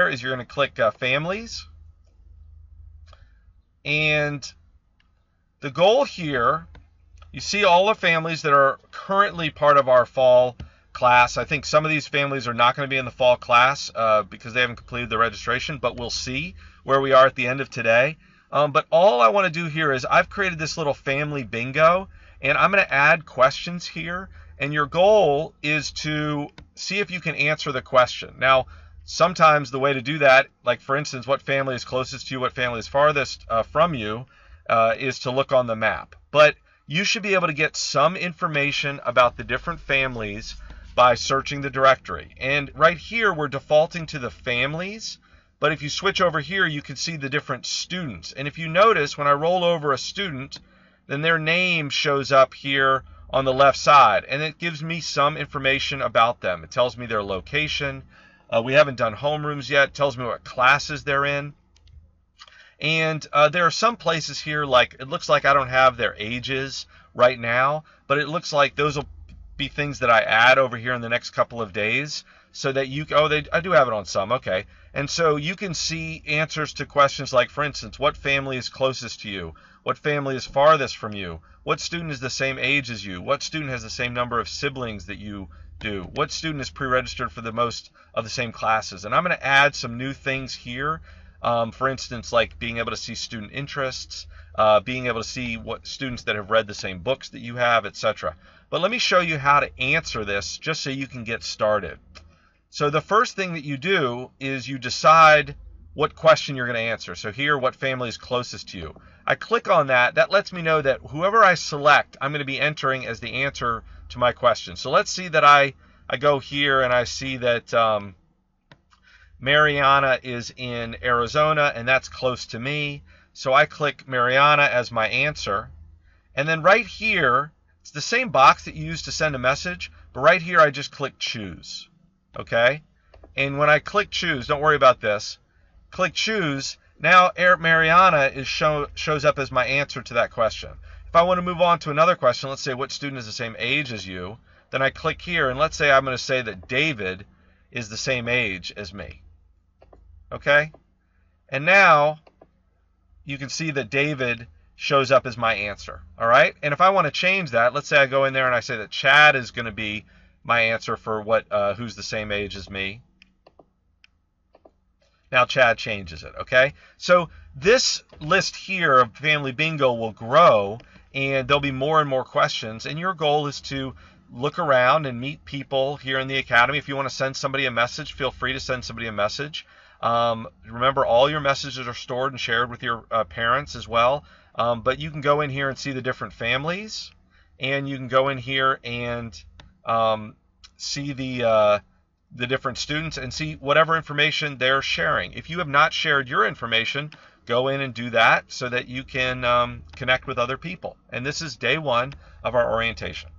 here is you're going to click Families. And the goal here, you see all the families that are currently part of our fall class. I think some of these families are not going to be in the fall class because they haven't completed the registration, but we'll see where we are at the end of today. But all I want to do here is I've created this little family bingo, and I'm going to add questions here. And your goal is to see if you can answer the question. Now, sometimes the way to do that, like for instance, what family is closest to you, what family is farthest from you, is to look on the map. But you should be able to get some information about the different families by searching the directory. And right here, we're defaulting to the families. But if you switch over here, you can see the different students. And if you notice, when I roll over a student, then their name shows up here on the left side. And it gives me some information about them. It tells me their location. We haven't done homerooms yet. It tells me what classes they're in. And there are some places here, like it looks like I don't have their ages right now, but it looks like those will be things that I add over here in the next couple of days so that you, I do have it on some, okay. And so you can see answers to questions like, for instance, what family is closest to you? What family is farthest from you? What student is the same age as you? What student has the same number of siblings that you do? What student is pre-registered for the most of the same classes? And I'm going to add some new things here. For instance, like being able to see student interests, being able to see what students that have read the same books that you have, etc. But let me show you how to answer this just so you can get started. So the first thing that you do is you decide what question you're going to answer. So here, what family is closest to you? I click on that. That lets me know that whoever I select, I'm going to be entering as the answer to my question. So let's see that I go here and I see that Mariana is in Arizona, and that's close to me. So I click Mariana as my answer. And then right here, it's the same box that you use to send a message, but right here I just click choose. Okay? And when I click choose, don't worry about this. Click choose. Now Mariana is shows up as my answer to that question. If I want to move on to another question, let's say what student is the same age as you, then I click here, and let's say I'm going to say that David is the same age as me. Okay? And now you can see that David shows up as my answer. All right? And if I want to change that, let's say I go in there and I say that Chad is going to be my answer for who's the same age as me. Now Chad changes it, okay? So this list here of Family Bingo will grow, and there'll be more and more questions, and your goal is to look around and meet people here in the Academy. If you want to send somebody a message, feel free to send somebody a message. Remember, all your messages are stored and shared with your parents as well, but you can go in here and see the different families, and you can go in here and see the different students and see whatever information they're sharing. If you have not shared your information, go in and do that so that you can connect with other people. And this is day one of our orientation.